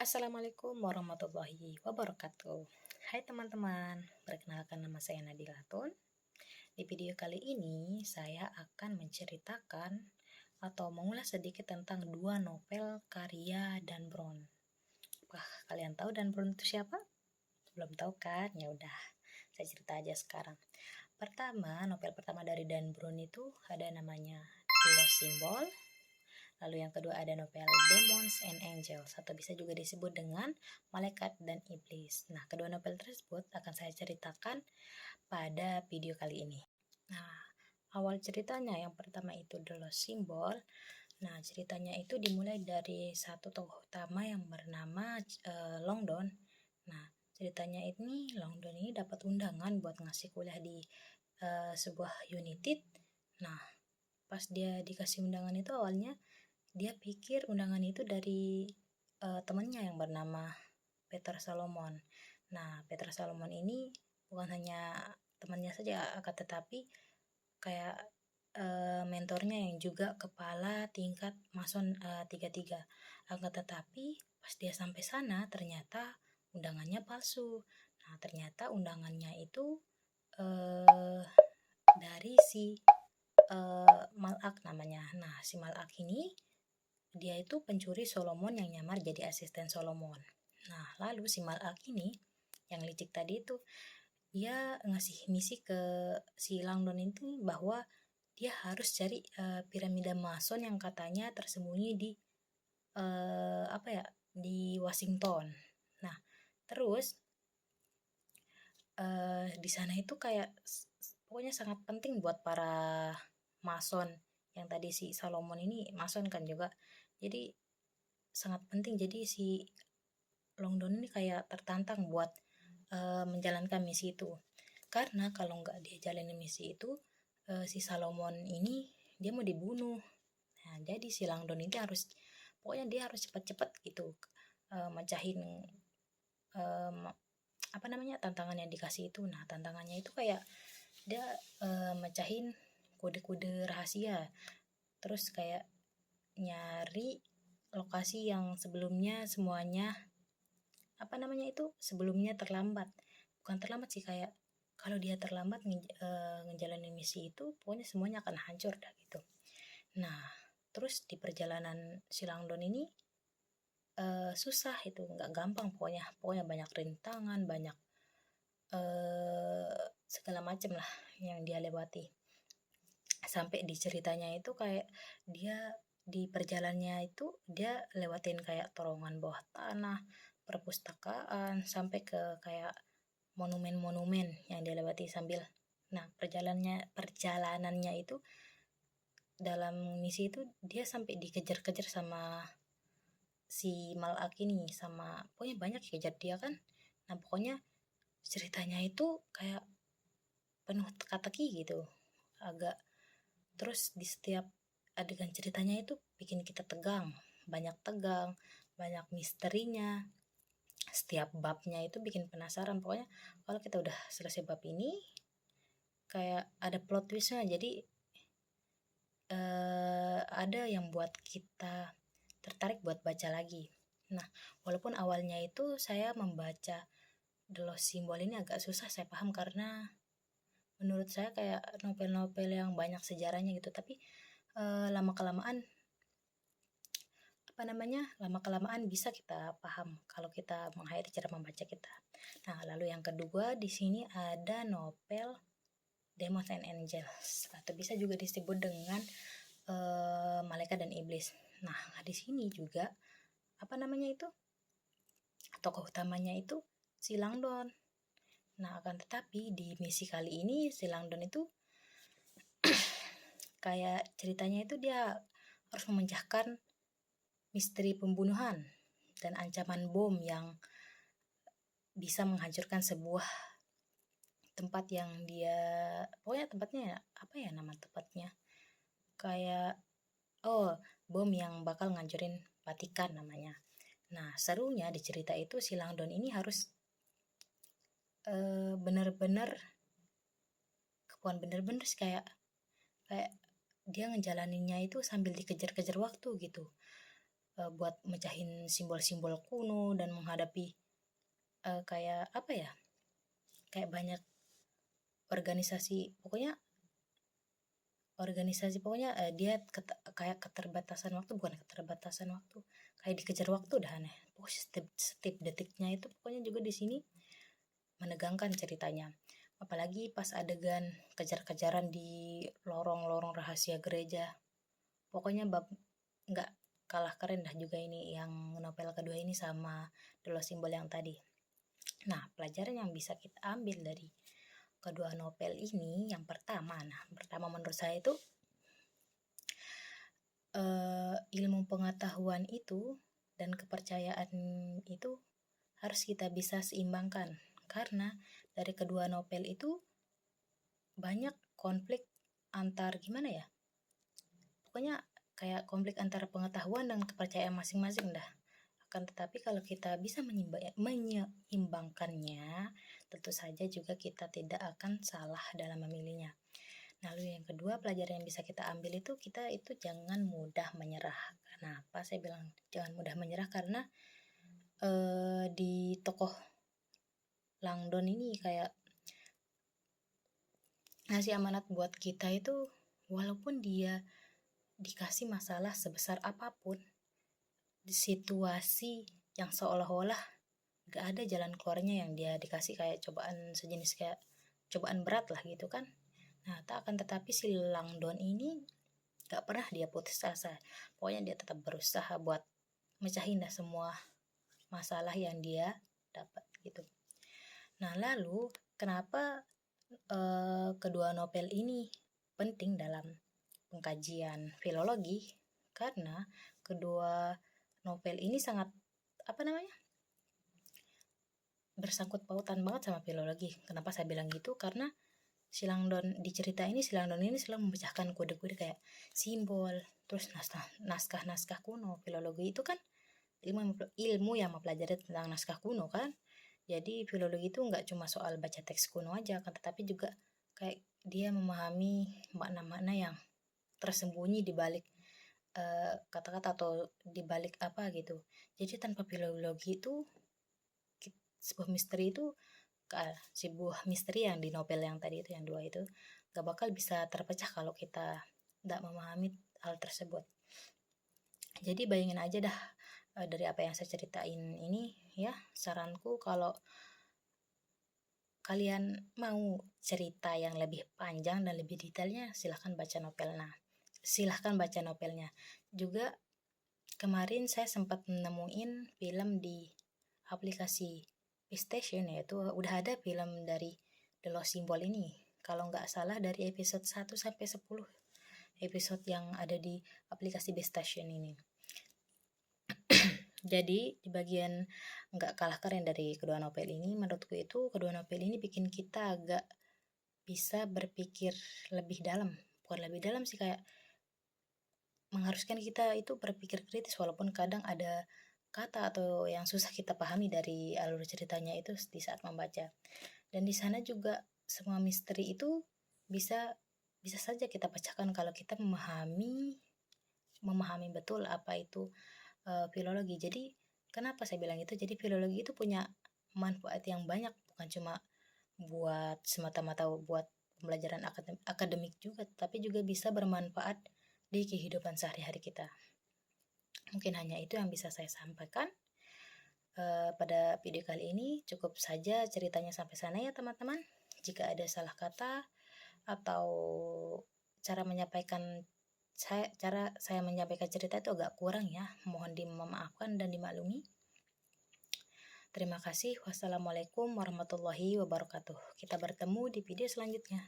Assalamualaikum warahmatullahi wabarakatuh. Hai teman-teman, perkenalkan nama saya Nadila Tun. Di video kali ini saya akan menceritakan atau mengulas sedikit tentang dua novel karya Dan Brown. Wah, kalian tahu Dan Brown itu siapa? Belum tahu kan? Ya udah, saya cerita aja sekarang. Pertama, novel pertama dari Dan Brown itu ada namanya The Lost Symbol. Lalu yang kedua ada novel Demons and Angels atau bisa juga disebut dengan Malaikat dan Iblis. Nah, kedua novel tersebut akan saya ceritakan pada video kali ini. Nah, awal ceritanya yang pertama itu The Lost Symbol. Nah, ceritanya itu dimulai dari satu tokoh utama yang bernama Longdon. Nah, ceritanya ini Longdon ini dapat undangan buat ngasih kuliah di sebuah United. Nah, pas dia dikasih undangan itu awalnya dia pikir undangan itu dari temannya yang bernama Peter Solomon. Nah, Peter Solomon ini bukan hanya temannya saja, akan tetapi kayak mentornya yang juga kepala tingkat Mason 33. Akan tetapi pas dia sampai sana ternyata undangannya palsu. Nah, ternyata undangannya itu dari si Malak namanya. Nah, si Malak ini dia itu pencuri Solomon yang nyamar jadi asisten Solomon. Nah, lalu si Malak ini yang licik tadi itu dia ngasih misi ke si Langdon itu bahwa dia harus cari piramida Mason yang katanya tersembunyi di di Washington. Nah, terus di sana itu kayak pokoknya sangat penting buat para Mason yang tadi si Solomon ini Mason kan juga. Jadi sangat penting, jadi si Longdon ini kayak tertantang buat menjalankan misi itu, karena kalau nggak dia jalanin misi itu si Solomon ini dia mau dibunuh. Nah, jadi si Langdon ini harus pokoknya dia harus cepat-cepat gitu mecahin tantangan yang dikasih itu. Nah, tantangannya itu kayak dia mecahin kode-kode rahasia, terus kayak nyari lokasi yang sebelumnya semuanya sebelumnya terlambat. Bukan terlambat sih, kayak kalau dia terlambat ngejalanin misi itu pokoknya semuanya akan hancur dah gitu. Nah, terus di perjalanan si Langdon ini susah, itu nggak gampang, pokoknya banyak rintangan, banyak segala macam lah yang dia lewati. Sampai di ceritanya itu kayak dia di perjalanannya itu dia lewatin kayak terowongan bawah tanah, perpustakaan, sampai ke kayak monumen-monumen yang dia lewati sambil. Nah, perjalanannya itu dalam misi itu dia sampai dikejar-kejar sama si Malak ini, sama pokoknya banyak kejar dia kan. Nah, pokoknya ceritanya itu kayak penuh teka-teki gitu, agak. Terus di setiap adegan ceritanya itu bikin kita tegang, banyak misterinya. Setiap babnya itu bikin penasaran. Pokoknya kalau kita udah selesai bab ini kayak ada plot twistnya, jadi ada yang buat kita tertarik buat baca lagi. Nah, walaupun awalnya itu saya membaca The Lost Symbol ini agak susah saya paham, karena menurut saya kayak novel-novel yang banyak sejarahnya gitu, tapi lama kelamaan bisa kita paham kalau kita menghayati cara membaca kita. Nah, lalu yang kedua di sini ada novel Demons and Angels atau bisa juga disebut dengan Malaikat dan Iblis. Nah, di sini juga tokoh utamanya itu si Langdon. Nah, akan tetapi di misi kali ini si Langdon itu kayak ceritanya itu dia harus memecahkan misteri pembunuhan dan ancaman bom yang bisa menghancurkan sebuah tempat yang dia, pokoknya tempatnya nama tempatnya kayak bom yang bakal ngancurin Vatikan namanya. Nah, serunya di cerita itu si Langdon ini harus bener-bener kayak dia ngejalaninnya itu sambil dikejar-kejar waktu gitu. buat mecahin simbol-simbol kuno dan menghadapi kayak apa ya, kayak banyak organisasi pokoknya dia kayak keterbatasan waktu, bukan keterbatasan waktu, kayak dikejar waktu dah aneh. Pokoknya setiap detiknya itu pokoknya juga di sini menegangkan ceritanya. Apalagi pas adegan kejar-kejaran di lorong-lorong rahasia gereja. Pokoknya nggak kalah keren dah juga ini yang novel kedua ini sama The Lost Symbol yang tadi. Nah, pelajaran yang bisa kita ambil dari kedua novel ini, yang pertama menurut saya itu ilmu pengetahuan itu dan kepercayaan itu harus kita bisa seimbangkan, karena dari kedua novel itu banyak konflik antar gimana ya, pokoknya kayak konflik antara pengetahuan dan kepercayaan masing-masing dah. Akan tetapi kalau kita bisa menyeimbangkannya, tentu saja juga kita tidak akan salah dalam memilihnya. Lalu yang kedua, pelajaran yang bisa kita ambil itu, kita itu jangan mudah menyerah. Kenapa saya bilang jangan mudah menyerah? Karena di tokoh Langdon ini kayak ngasih amanat buat kita itu, walaupun dia dikasih masalah sebesar apapun, di situasi yang seolah-olah gak ada jalan keluarnya, yang dia dikasih kayak cobaan sejenis kayak cobaan berat lah gitu kan. Nah, tak akan tetapi si Langdon ini gak pernah dia putus asa. Pokoknya dia tetap berusaha buat mecahin dah semua masalah yang dia dapat gitu. Nah, lalu kenapa kedua novel ini penting dalam pengkajian filologi? Karena kedua novel ini sangat bersangkut pautan banget sama filologi. Kenapa saya bilang gitu? Karena si Langdon ini selalu memecahkan kode-kode kayak simbol, terus naskah-naskah kuno. Filologi itu kan ilmu yang mempelajari tentang naskah kuno kan. Jadi filologi itu nggak cuma soal baca teks kuno aja, kan, tetapi juga kayak dia memahami makna-makna yang tersembunyi di balik kata-kata atau di balik apa gitu. Jadi tanpa filologi itu sebuah misteri yang di novel yang tadi itu, yang dua itu, gak bakal bisa terpecah kalau kita gak memahami hal tersebut. Jadi bayangin aja dah, dari apa yang saya ceritain ini ya, saranku kalau kalian mau cerita yang lebih panjang dan lebih detailnya, silahkan baca novelnya. Juga kemarin saya sempat nemuin film di aplikasi PlayStation, yaitu udah ada film dari The Lost Symbol ini. Kalau nggak salah dari episode 1 sampai 10 episode yang ada di aplikasi PlayStation ini. Jadi di bagian nggak kalah keren dari kedua novel ini, menurutku itu kedua novel ini bikin kita agak bisa berpikir lebih dalam. Bukan lebih dalam sih, kayak mengharuskan kita itu berpikir kritis, walaupun kadang ada kata atau yang susah kita pahami dari alur ceritanya itu di saat membaca. Dan di sana juga semua misteri itu bisa saja kita pecahkan kalau kita memahami betul apa itu filologi. Jadi kenapa saya bilang itu? Jadi filologi itu punya manfaat yang banyak, bukan cuma buat semata-mata buat pembelajaran akademik juga, tapi juga bisa bermanfaat di kehidupan sehari-hari kita. Mungkin hanya itu yang bisa saya sampaikan pada video kali ini. Cukup saja ceritanya sampai sana ya teman-teman. Jika ada salah kata atau cara saya menyampaikan cerita itu agak kurang ya, mohon dimaafkan dan dimaklumi. Terima kasih. Wassalamualaikum warahmatullahi wabarakatuh. Kita bertemu di video selanjutnya.